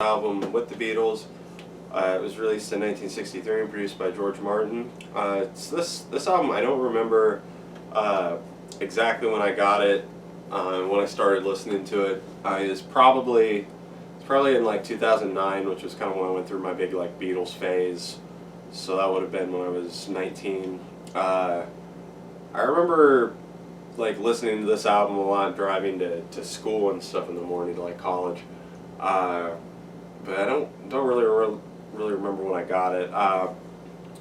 album with the Beatles. It was released in 1963 and produced by George Martin. This album, I don't remember exactly when I got it. When I started listening to it, it's probably in like 2009, which was kind of when I went through my big like Beatles phase. So that would have been when I was 19. I remember like listening to this album a lot driving to school and stuff in the morning to like college. But I don't really remember when I got it. I've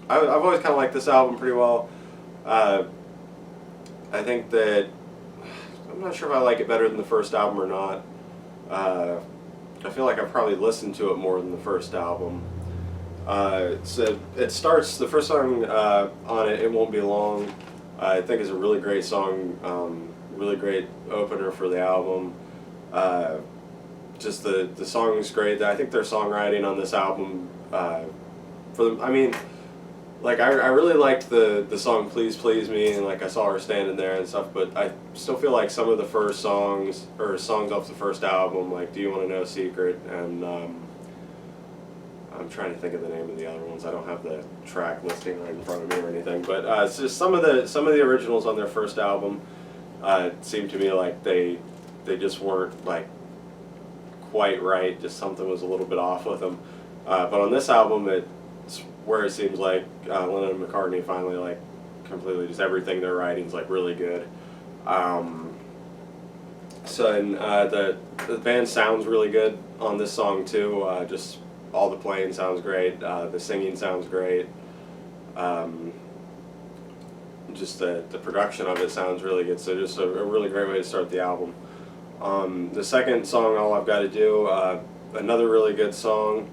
always kind of liked this album pretty well. I think that I'm not sure if I like it better than the first album or not. I feel like I've probably listened to it more than the first album. So it starts, the first song on it, It Won't Be Long, I think is a really great song, really great opener for the album. Just the song is great. I think their songwriting on this album, I really liked the song Please Please Me, and like I saw her standing there and stuff, but I still feel like some of the first songs, or songs off the first album, like Do You Want to Know a Secret, and I'm trying to think of the name of the other ones. I don't have the track listing right in front of me or anything, but it's just some of the originals on their first album seemed to me like they just weren't like quite right. Just something was a little bit off with them. But on this album, it's where it seems like Lennon and McCartney finally like completely just everything they're writing is like really good. The band sounds really good on this song too. Just all the playing sounds great. The singing sounds great. Just the production of it sounds really good. So just a really great way to start the album. The second song, All I've Got to Do, another really good song.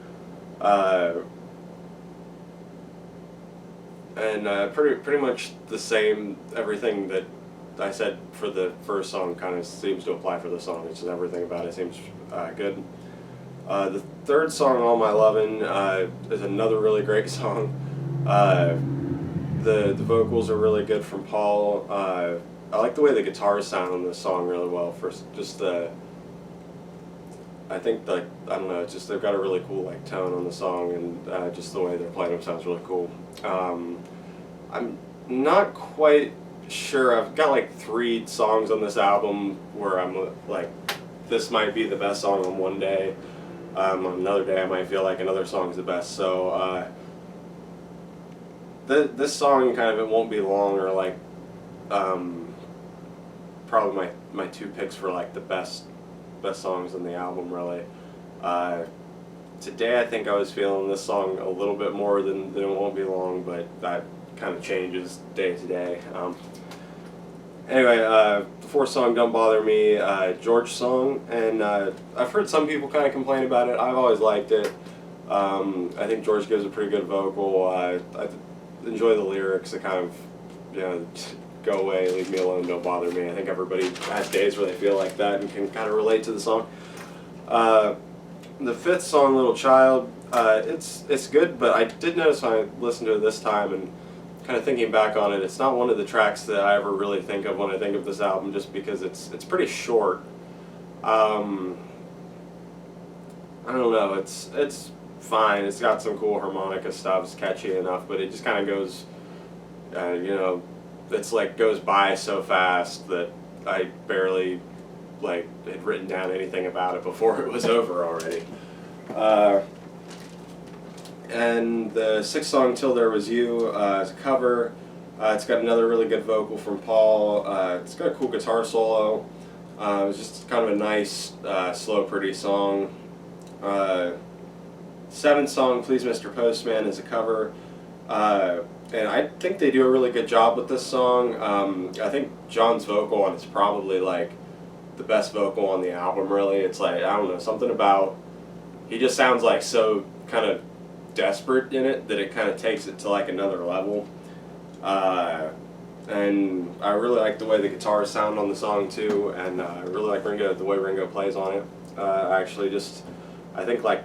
Pretty much the same, everything that I said for the first song kind of seems to apply for the song. It's just everything about it seems good. The third song, All My Lovin', is another really great song. The vocals are really good from Paul. I like the way the guitars sound on this song really well. For just I think like I don't know, it's just they've got a really cool like tone on the song, and just the way they're playing them sounds really cool. I'm not quite sure. I've got like 3 songs on this album where I'm like, this might be the best song on one day. On another day, I might feel like another song's the best. So this song kind of It Won't Be Long, or like probably my 2 picks for like the best songs in the album really. Today I think I was feeling this song a little bit more than It Won't Be Long, but that kind of changes day to day. Anyway, the 4th song, Don't Bother Me, George song, and I've heard some people kind of complain about it. I've always liked it. I think George gives a pretty good vocal. I enjoy the lyrics. It kind of, go away, leave me alone, don't bother me. I think everybody has days where they feel like that and can kind of relate to the song. The 5th song, Little Child, it's good, but I did notice when I listened to it this time and kind of thinking back on it, it's not one of the tracks that I ever really think of when I think of this album, just because it's pretty short. I don't know, it's fine. It's got some cool harmonica stuff, it's catchy enough, but it just kind of goes, it's like goes by so fast that I barely like had written down anything about it before it was over already. And the 6th song, Till There Was You, is a cover. It's got another really good vocal from Paul. It's got a cool guitar solo. It's just kind of a nice, slow, pretty song. 7th song, Please Mr. Postman, is a cover. And I think they do a really good job with this song. I think John's vocal on it's probably like the best vocal on the album really. It's like, I don't know, something about, he just sounds like so kind of desperate in it that it kind of takes it to like another level. And I really like the way the guitars sound on the song too, and I really like the way Ringo plays on it. I think like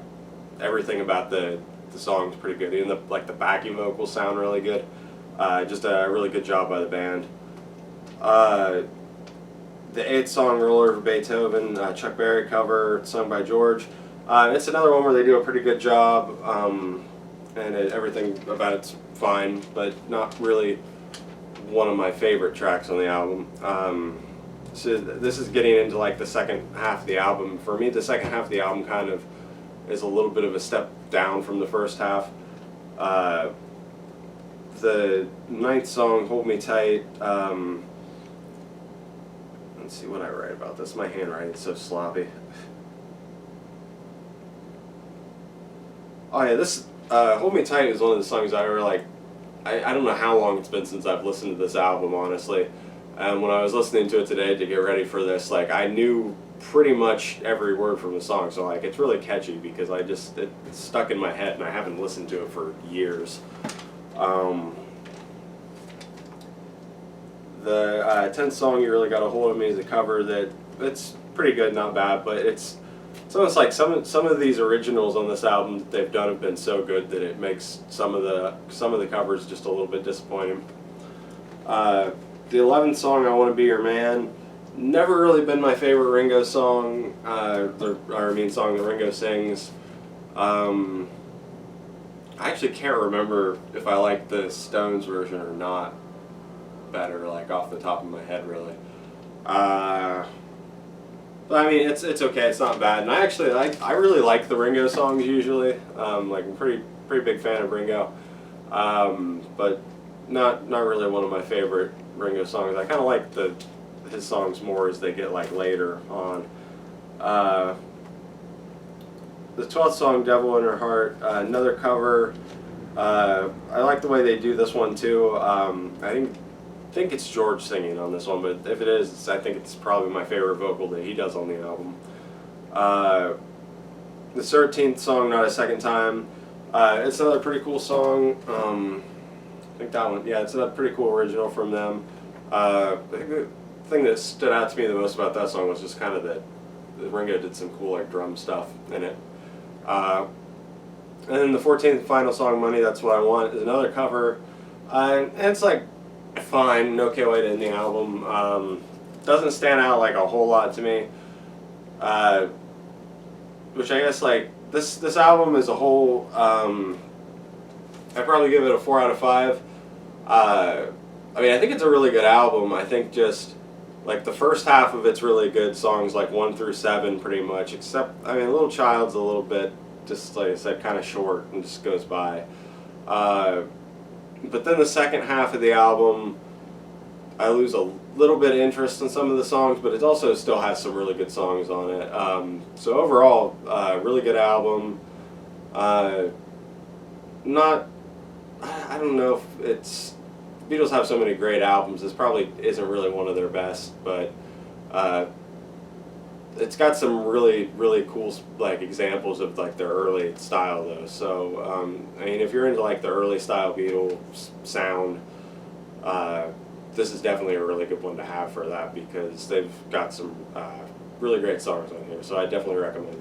everything about the song is pretty good. Even the backing vocals sound really good. Just a really good job by the band. The 8th song, Roller Over Beethoven, Chuck Berry cover, sung by George. It's another one where they do a pretty good job, and everything about it's fine, but not really one of my favorite tracks on the album. So this is getting into like the second half of the album. For me, the second half of the album kind of is a little bit of a step down from the first half. The ninth song, "Hold Me Tight." Let's see what I write about this. My handwriting's so sloppy. Oh yeah, this "Hold Me Tight" is one of the songs I really like. I don't know how long it's been since I've listened to this album, honestly. And when I was listening to it today to get ready for this, like, I knew pretty much every word from the song. So like, it's really catchy because it's stuck in my head and I haven't listened to it for years. The 10th song, "You Really Got a Hold of Me," is a cover that it's pretty good, not bad, but it's almost like some of these originals on this album that they've done have been so good that it makes some of the covers just a little bit disappointing. The 11th song, "I Want to Be Your Man," never really been my favorite Ringo song. Song that Ringo sings. I actually can't remember if I like the Stones version or not better, like off the top of my head, really. But I mean, it's okay. It's not bad, and I really like the Ringo songs usually. Like, I'm pretty big fan of Ringo, but not really one of my favorite Ringo songs. I kind of like his songs more as they get like later on. The 12th song, "Devil in Her Heart," another cover. I like the way they do this one too. I think it's George singing on this one, but if it is, I think it's probably my favorite vocal that he does on the album. The 13th song, "Not a Second Time," it's another pretty cool song. I think that one, yeah, it's a pretty cool original from them. I think the thing that stood out to me the most about that song was just kind of that Ringo did some cool like drum stuff in it. And then the 14th and final song, "Money, That's What I Want," is another cover, and it's like fine, okay way to end the album. Doesn't stand out like a whole lot to me, which I guess like this album as a whole, I'd probably give it a 4 out of 5. I mean, I think it's a really good album. I think just like the first half of it's really good, songs like 1 through 7 pretty much, except, I mean, "Little Child's" a little bit, just like I said, kind of short and just goes by. But then the second half of the album, I lose a little bit of interest in some of the songs, but it also still has some really good songs on it. So overall, really good album. Not, I don't know if it's, the Beatles have so many great albums, this probably isn't really one of their best, but it's got some really cool like examples of like their early style though. So I mean, if you're into like the early style Beatles sound, this is definitely a really good one to have for that because they've got some really great songs on here. So I definitely recommend it.